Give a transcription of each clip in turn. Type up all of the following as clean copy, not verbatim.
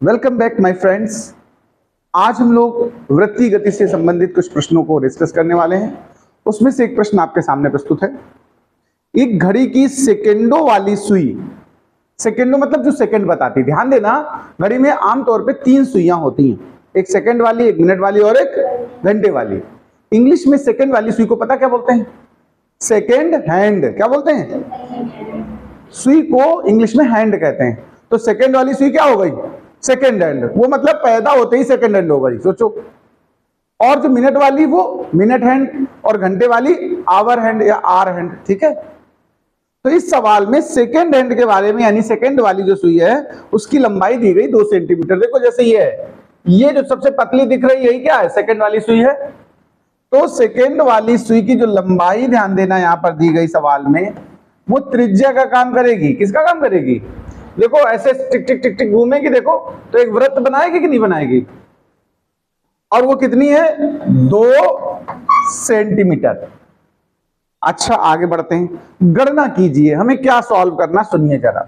Welcome back my friends. आज हम लोग वृत्तीय गति से संबंधित कुछ प्रश्नों को डिस्कस करने वाले हैं। उसमें से एक प्रश्न आपके सामने प्रस्तुत है। एक घड़ी की सेकेंडों वाली सुई, सेकेंडों मतलब जो सेकंड बताती है, ध्यान देना घड़ी में आमतौर पे 3 सुइयां होती हैं, एक सेकंड वाली, एक मिनट वाली और एक घंटे वाली। इंग्लिश में सेकंड वाली सुई को पता क्या बोलते हैं? Second hand. क्या बोलते हैं? सुई को इंग्लिश में हैंड कहते हैं। तो सेकंड वाली सुई क्या हो गई? Second hand. वो मतलब पैदा होते ही सेकंड हैंड हो गई, सोचो। और जो मिनट वाली वो मिनट हैंड और घंटे वाली आवर हैंड या आर हैंड। ठीक है, तो इस सवाल में सेकंड हैंड के बारे में, यानी सेकंड वाली जो सुई है उसकी लंबाई दी गई 2 सेंटीमीटर। देखो जैसे ये है, ये जो सबसे पतली दिख रही है यही क्या है? सेकंड वाली सुई है। तो सेकंड वाली सुई की जो लंबाई, ध्यान देना यहां पर दी गई सवाल में, वो त्रिज्या का काम करेगी। किसका काम करेगी? देखो ऐसे टिक टिक टिक टिक घूमेगी, देखो तो एक वृत्त बनाएगी कि नहीं बनाएगी? और वो कितनी है? 2 सेंटीमीटर। अच्छा आगे बढ़ते हैं, गणना कीजिए। हमें क्या सॉल्व करना, सुनिए जरा।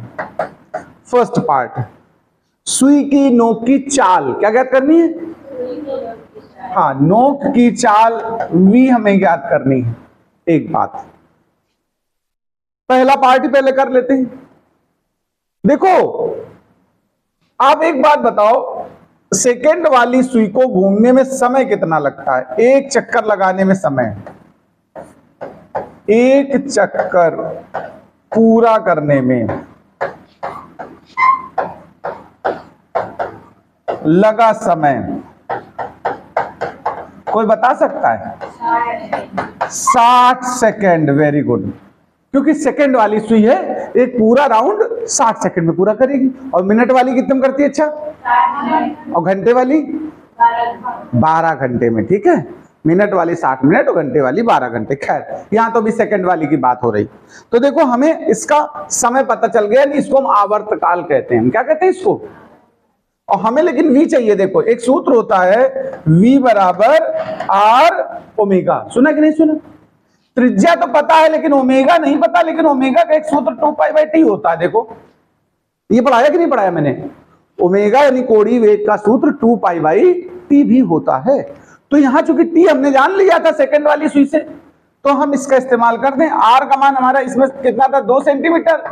फर्स्ट पार्ट, सुई की नोक की चाल क्या ज्ञात करनी है? हाँ, नोक की चाल v हमें ज्ञात करनी है। एक बात, पहला पार्ट ही पहले कर लेते हैं। देखो आप एक बात बताओ, सेकंड वाली सुई को घूमने में समय कितना लगता है? एक चक्कर लगाने में समय, एक चक्कर पूरा करने में लगा समय कोई बता सकता है? 60 सेकेंड। वेरी गुड, क्योंकि सेकंड वाली सुई है, एक पूरा राउंड 60 सेकंड में पूरा करेगी। और मिनट वाली कितने में करती है? अच्छा, और घंटे वाली 12 घंटे में। ठीक है, मिनट वाली 60 मिनट और घंटे वाली 12 घंटे। खैर यहां तो भी सेकंड वाली की बात हो रही। तो देखो हमें इसका समय पता चल गया, इसको हम आवर्तकाल कहते हैं। क्या कहते हैं इसको? और हमें लेकिन v चाहिए। देखो एक सूत्र होता है v बराबर आर ओमेगा। सुना कि नहीं सुना? त्रिज्या तो पता है लेकिन ओमेगा नहीं पता। लेकिन ओमेगा का एक सूत्र 2π/t होता है। देखो ये पढ़ाया कि नहीं पढ़ाया मैंने? ओमेगा यानी कोणीय वेग का सूत्र 2π/t भी होता है। तो यहां चूंकि t हमने जान लिया था सेकंड वाली सुई से, तो हम इसका इस्तेमाल कर दें। r का मान हमारा इसमें कितना था? 2 सेंटीमीटर।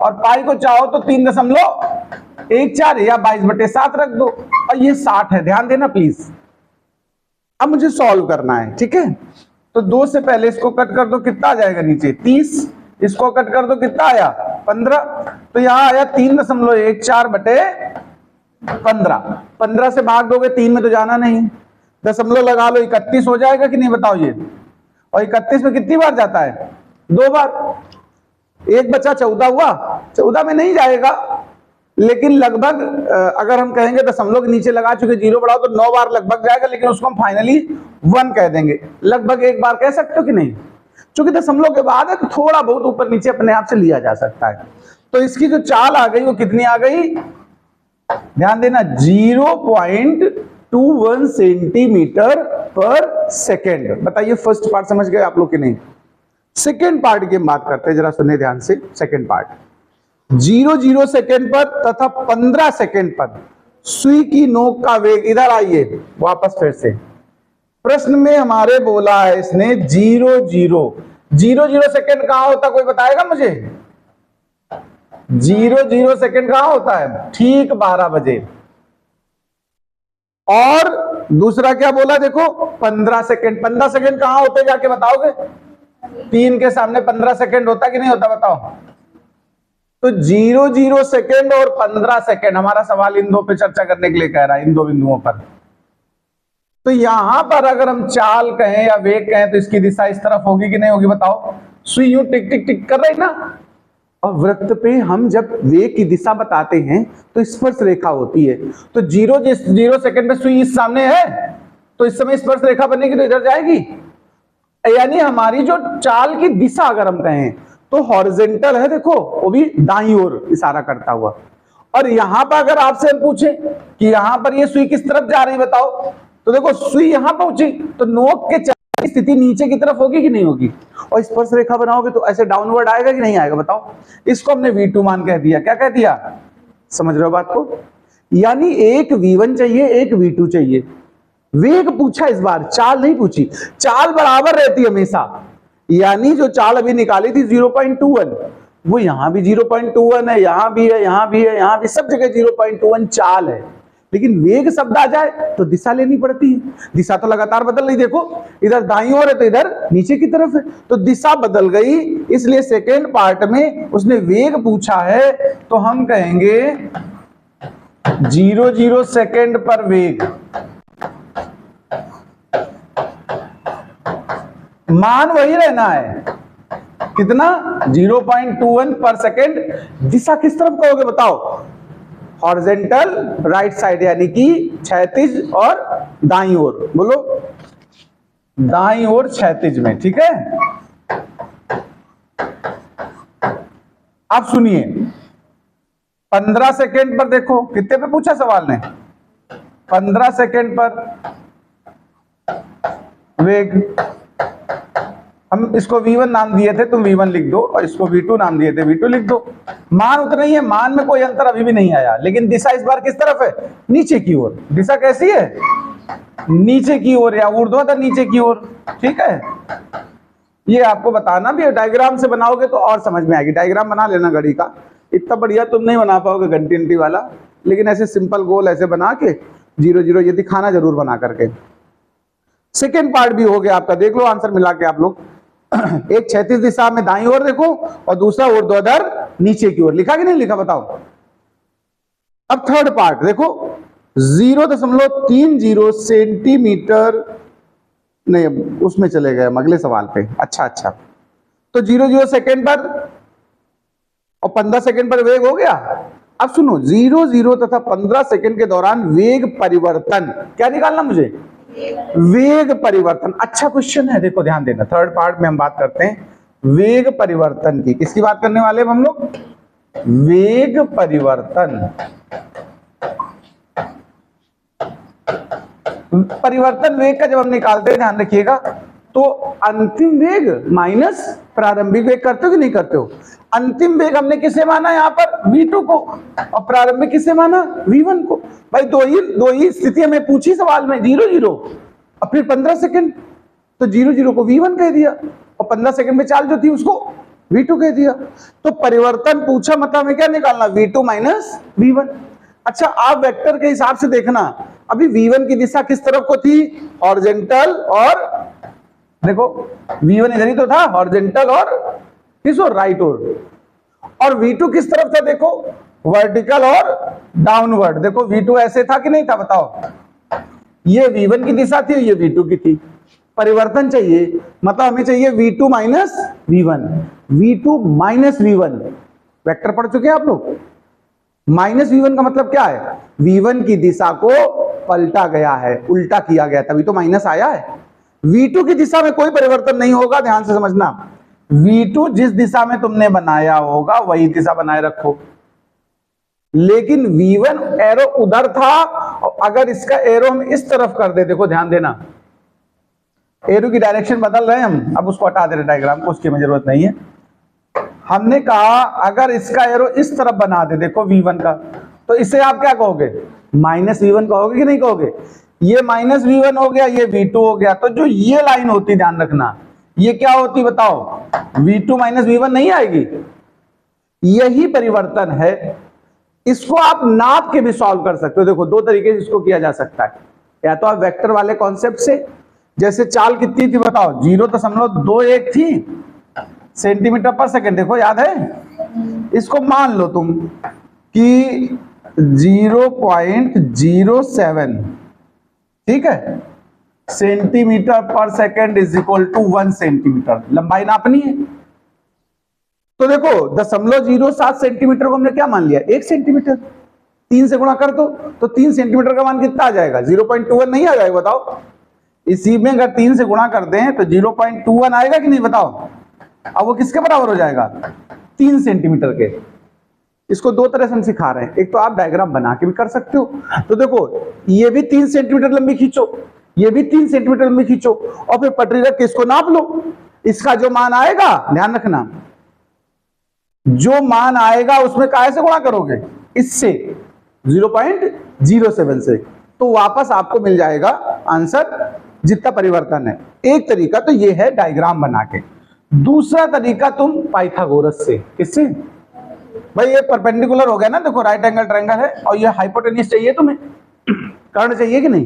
और पाई को चाहो तो 3.14 या 22/7 रख दो। और ये 60 है, ध्यान देना प्लीज। अब मुझे सॉल्व करना है। ठीक है, तो 2 से पहले इसको कट कर दो, कितना आ जाएगा नीचे? 30। इसको कट कर दो, कितना आया? 15। तो यहां आया 3.1415। 15 से भाग दोगे 3 में तो जाना नहीं, दशमलव लगा लो, 31 हो जाएगा कि नहीं बताओ ये? और 31 में कितनी बार जाता है? 2 बार। एक बचा 14 हुआ, 14 में नहीं जाएगा, लेकिन लगभग अगर हम कहेंगे दशमलव के नीचे लगा चुके 0 बढ़ाओ तो 9 बार लगभग जाएगा, लेकिन उसको हम फाइनली 1 कह देंगे। लगभग 1 बार कह सकते हो कि नहीं? क्योंकि दशमलव के बाद है तो थोड़ा बहुत ऊपर नीचे अपने आप से लिया जा सकता है। तो इसकी जो चाल आ गई वो कितनी आ गई? ध्यान देना, 0.21 सेंटीमीटर पर सेकेंड। बताइए फर्स्ट पार्ट समझ गए आप लोग कि नहीं? सेकेंड पार्ट की बात करते हैं, जरा सुनिए ध्यान से। सेकेंड पार्ट, 0 सेकेंड पर तथा 15 सेकेंड पर सुई की नोक का वेग, इधर आइए वापस फिर से। प्रश्न में हमारे बोला है इसने 0 सेकेंड कहां होता? कोई बताएगा मुझे? 0 सेकेंड कहां होता है? ठीक 12 बजे। और दूसरा क्या बोला? देखो 15 सेकेंड। 15 सेकेंड कहां होते जाके बताओगे? 3 के सामने 15 सेकेंड होता कि नहीं होता? बताओ। तो 0 सेकेंड और 15 सेकेंड, हमारा सवाल इन दो पे चर्चा करने के लिए कह रहा है, इन दो बिंदुओं पर। तो यहां पर अगर हम चाल कहें या वेग कहें तो इसकी दिशा इस तरफ होगी कि नहीं होगी? बताओ। सुई यूं टिक टिक टिक कर रही ना, और वृत्त पे हम जब वेग की दिशा बताते हैं तो स्पर्श रेखा होती है। तो 0 सेकेंड में सुई इस सामने है, तो इस समय स्पर्श रेखा बनेगी तो इधर जाएगी। यानी हमारी जो चाल की दिशा अगर हम कहें तो हॉरिजॉन्टल है, देखो वो भी दाईं ओर इशारा करता हुआ। और यहां पर अगर आपसे हम पूछे कि यहां पर ये सुई किस तरफ जा रही बताओ, तो देखो सुई यहां पहुंची तो नोक के की स्थिति नीचे की तरफ होगी कि नहीं होगी? और स्पर्श रेखा बनाओगे तो ऐसे डाउनवर्ड आएगा कि नहीं आएगा? बताओ। इसको हमने V2 मान कह दिया। क्या कह दिया? समझ रहे हो बात को? यानी एक V1 चाहिए, एक V2 चाहिए। वेग पूछा इस बार, चाल नहीं पूछी। चाल बराबर रहती है हमेशा, यानी जो चाल अभी निकाली थी 0.21, वो यहां भी 0.21 है, यहां भी है, यहां भी है, यहां भी, सब जगह 0.21 चाल है। लेकिन वेग शब्द आ जाए तो दिशा लेनी पड़ती है। दिशा तो लगातार बदल रही, देखो इधर दाईं ओर है तो इधर नीचे की तरफ है, तो दिशा बदल गई। इसलिए सेकेंड पार्ट में उसने वेग पूछा है, तो हम कहेंगे 0 सेकेंड पर वेग। मान वही रहना है, कितना? 0.21 पर सेकेंड। दिशा किस तरफ कहोगे बताओ? हॉरिजॉन्टल राइट साइड, यानी कि क्षैतिज और दाईं ओर। बोलो, दाईं ओर क्षैतिज में, ठीक है। अब सुनिए, 15 सेकेंड पर देखो, कितने पे पूछा सवाल ने? 15 सेकेंड पर वेग। हम इसको V1 नाम दिए थे, तुम V1 लिख दो, और इसको V2 नाम दिए थे, V2 लिख दो। मान उतना ही है, मान में कोई अंतर अभी भी नहीं आया, लेकिन दिशा इस बार किस तरफ है? नीचे की ओर। दिशा कैसी है? नीचे की ओर, या ऊर्ध्वाधर नीचे की ओर, ठीक है। ये आपको बताना भी है, डायग्राम से बनाओगे तो और समझ में आएगी। डायग्राम बना लेना घड़ी का, इतना बढ़िया तुम नहीं बना पाओगे घंटी वाला, लेकिन ऐसे सिंपल गोल ऐसे बना के 0 ये दिखाना जरूर बना करके। सेकेंड पार्ट भी हो गया आपका, देख लो आंसर मिला के आप लोग। एक क्षैतिज दिशा में दाईं ओर देखो, और दूसरा ऊर्ध्वाधर नीचे की ओर। लिखा कि नहीं लिखा बताओ? अब थर्ड पार्ट देखो, 0.30 सेंटीमीटर, नहीं उसमें चले गए अगले सवाल पे। अच्छा, तो 0 सेकेंड पर और 15 सेकेंड पर वेग हो गया। अब सुनो, 0 तथा 15 सेकेंड के दौरान वेग परिवर्तन क्या निकालना मुझे? वेग परिवर्तन। अच्छा क्वेश्चन है, देखो ध्यान देना। थर्ड पार्ट में हम बात करते हैं वेग परिवर्तन की। किसकी बात करने वाले हम लोग? वेग परिवर्तन। परिवर्तन वेग का जब हम निकालते हैं, ध्यान रखिएगा, तो अंतिम वेग माइनस प्रारंभिक वेग करते हो कि नहीं करते हो? अंतिम वेग हमने किसे माना यहाँ पर? V2 को, और प्रारंभिक किसे माना? V1 को। भाई दो ही स्थिति हमें पूछी सवाल में, 0 और फिर 15 सेकेंड, तो 0 को V1 कह दिया, और 15 सेकेंड में चाल जो थी उसको V2 कह दिया। तो परिवर्तन पूछा, मतलब हमें क्या निकालना? V2 minus V1। अच्छा, आप वेक्टर के हिसाब से देखना, अभी V1 की दिशा किस तरफ को थी? हॉरिजॉन्टल, और देखो V1 इधर ही तो था, हॉरिजॉन्टल और किस ओर? राइट ओर। और V2 किस तरफ था? देखो वर्टिकल और डाउनवर्ड। देखो V2 ऐसे था कि नहीं था बताओ? ये V1 की दिशा थी, ये V2 की थी। परिवर्तन चाहिए, मतलब हमें चाहिए V2 minus V1। V2 minus V1, vector पढ़ चुके हैं आप लोग? माइनस V1 का मतलब क्या है? V1 की दिशा को पलटा गया है, उल्टा किया गया, तभी तो माइनस आया है। V2 की दिशा में कोई परिवर्तन नहीं होगा, ध्यान से समझना। V2 जिस दिशा में तुमने बनाया होगा वही दिशा बनाए रखो, लेकिन V1 एरो उधर था, और अगर इसका एरो हम इस तरफ कर दे, देखो ध्यान देना, एरो की डायरेक्शन बदल रहे हैं हम, अब उसको हटा दे रहे डायग्राम को, उसकी हमें जरूरत नहीं है। हमने कहा अगर इसका एरो इस तरफ बना दे, देखो V1 का, तो इसे आप क्या कहोगे? माइनस V1 कहोगे कि नहीं कहोगे? ये माइनस V1 हो गया, ये V2 हो गया, तो जो ये लाइन होती, ध्यान रखना, ये क्या होती बताओ? V2 माइनस V1 नहीं आएगी। यही परिवर्तन है, इसको आप नाप के भी सॉल्व कर सकते हो। देखो दो तरीके से इसको किया जा सकता है, या तो आप वेक्टर वाले कॉन्सेप्ट से, जैसे चाल कितनी थी बताओ? 0.21 थी सेंटीमीटर पर सेकेंड, देखो याद है? इसको मान लो तुम कि 0.07, ठीक है, सेंटीमीटर पर second is equal to 1 centimetre लंबाई नापनी है। तो देखो 0.07 सेंटीमीटर को हमने क्या मान लिया? 1 सेंटीमीटर। 3 से गुणा कर दो तो 3 सेंटीमीटर का मान कितना आ जाएगा? 0.21 नहीं आ जाएगा बताओ? इसी में अगर 3 से गुणा कर दें तो 0.21 आएगा कि नहीं बताओ? अब वो किसके बराबर हो जाएगा? 3 सेंटीमीटर के। इसको दो तरह से हम सिखा रहे हैं, एक तो आप डायग्राम बना के भी कर सकते हो। तो देखो ये भी 3 सेंटीमीटर लंबी खींचो, ये भी 3 सेंटीमीटर लंबी खींचो, और फिर पटरी रख के इसको नाप लो। इसका जो मान आएगा, ध्यान रखना, जो मान आएगा उसमें काहे से गुणा करोगे? इससे 0.21 07 से, तो वापस आपको मिल जाएगा आंसर जितना परिवर्तन है। एक तरीका तो ये है डायग्राम बना के। दूसरा तरीका तुम पाइथागोरस से, किससे भाई, ये परपेंडिकुलर हो गया ना, देखो राइट एंगल ट्रायंगल है और ये हाइपोटेन्यूज चाहिए तुम्हें, कर्ण चाहिए कि नहीं,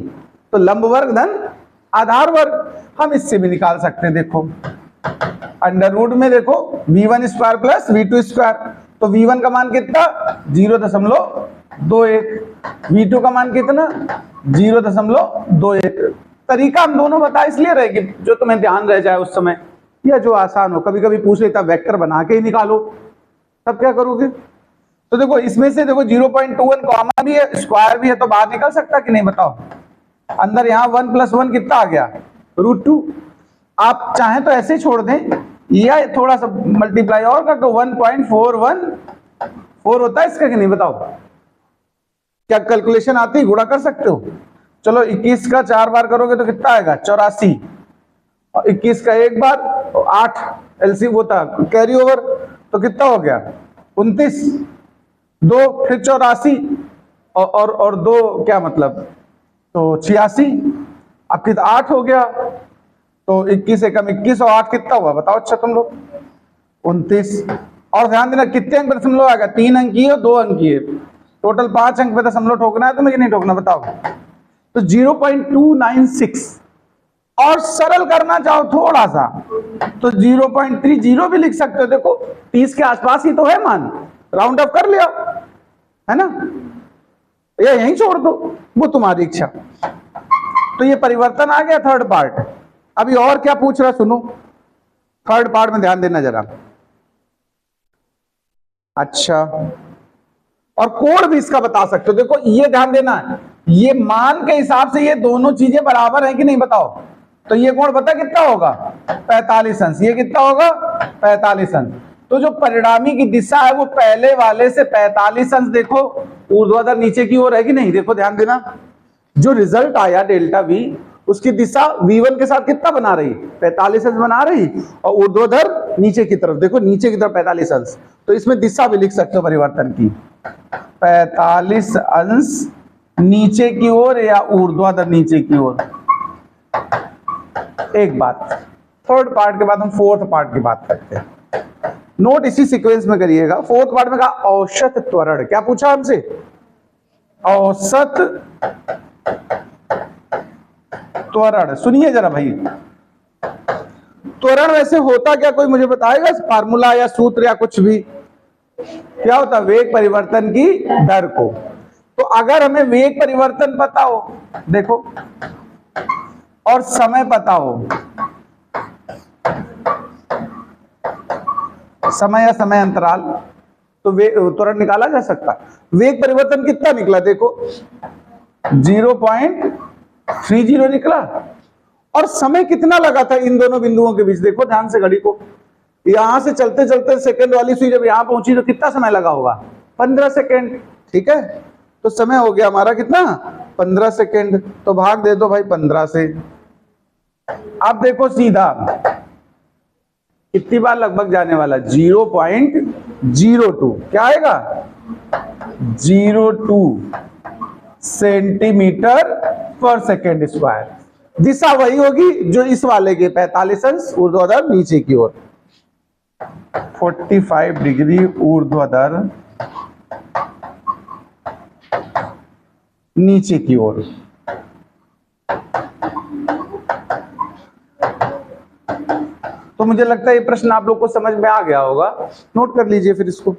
तो लंब वर्ग धन आधार वर्ग, हम इससे भी निकाल सकते हैं। देखो अंडर रूट में देखो v1 square plus v2 square, तो v1 का मान कितना 0.21, v2 का मान कितना 0.21। तरीका हम दोनों बता इसलिए रहे कि जो तुम्हें ध्यान रह जाए उस समय, या जो आसान हो। कभी कभी पूछ लेता वेक्टर बना के ही निकालो, तब क्या करोगे। तो देखो इसमें से देखो 0.21 कॉमन भी है, स्क्वायर भी है, तो बाहर निकल सकता कि नहीं बताओ। अंदर यहाँ 1 + 1 कितना आ गया √2। आप चाहें तो ऐसे छोड़ दें या थोड़ा सा मल्टीप्लाई और कर दो, 1.414 होता है इसका कि नहीं बताओ। क्या कैलकुलेशन आती है, गुणा कर सकते हो। चलो 21 का 4 बार करोगे तो कितना आएगा 84, और 21 का 1 बार 8 एलसी होता कैरी ओवर, तो कितना हो गया 29, 2 फिर 84 और 2 क्या मतलब तो 86, अब कितना 8 हो गया, तो 21 से कम 21 और 8 कितना हुआ बताओ। अच्छा तुम लोग 29, और ध्यान देना कितने अंक पे दशमलव आएगा, 3 अंक की है 2 अंक की है, टोटल 5 अंक पे दशमलव ठोकना है तुम्हें कि नहीं ठोकना बताओ। तो 0.296, और सरल करना चाहो थोड़ा सा तो 0.30 भी लिख सकते हो। देखो 30 के आसपास ही तो है मान, राउंड अप कर लिया है ना, या यहीं छोड़ दो, वो तुम्हारी इच्छा। तो ये परिवर्तन आ गया थर्ड पार्ट। अभी और क्या पूछ रहा सुनो, थर्ड पार्ट में ध्यान देना जरा। अच्छा, और कोण भी इसका बता सकते हो। देखो ये ध्यान देना, ये मान के हिसाब से ये दोनों चीजें बराबर है कि नहीं बताओ। तो ये कोण पता कितना होगा 45 अंश, ये कितना होगा 45 अंश। तो जो परिणामी की दिशा है वो पहले वाले से 45 अंश देखो ऊर्ध्वाधर नीचे की ओर है कि नहीं। देखो ध्यान देना, जो रिजल्ट आया डेल्टा v, उसकी दिशा v1 के साथ कितना बना रही 45 अंश बना रही, और ऊर्ध्वाधर नीचे की तरफ, देखो नीचे की तरफ 45 अंश। तो इसमें दिशा भी लिख सकते हो परिवर्तन की, 45 अंश नीचे की ओर या ऊर्ध्वाधर नीचे की ओर। एक बात, थर्ड पार्ट के बाद हम फोर्थ पार्ट की बात करते हैं। नोट इसी सीक्वेंस में करिएगा। फोर्थ पार्ट में कहा औसत त्वरण, क्या पूछा हमसे, औसत त्वरण। सुनिए जरा भाई, त्वरण वैसे होता क्या, कोई मुझे बताएगा फार्मूला या सूत्र या कुछ भी। क्या होता, वेग परिवर्तन की दर को। तो अगर हमें वेग परिवर्तन पता हो देखो, और समय पता हो, समय या समय अंतराल, तो त्वरण निकाला जा सकता। वेग परिवर्तन कितना निकला देखो 0.30 निकला, और समय कितना लगा था इन दोनों बिंदुओं के बीच। देखो ध्यान से घड़ी को, यहां से चलते चलते सेकंड वाली सुई जब यहां पहुंची तो कितना समय लगा होगा 15 सेकंड। ठीक है, तो समय हो गया हमारा कितना 15 सेकंड। तो भाग दे दो भाई 15 से। अब देखो सीधा कितनी बार लगभग जाने वाला 0.02, क्या आएगा 02 सेंटीमीटर पर सेकेंड स्क्वायर। दिशा वही होगी जो इस वाले के 45 अंश ऊर्ध्वाधर नीचे की ओर, 45 डिग्री ऊर्ध्वाधर नीचे की ओर। तो मुझे लगता है ये प्रश्न आप लोग को समझ में आ गया होगा, नोट कर लीजिए फिर इसको।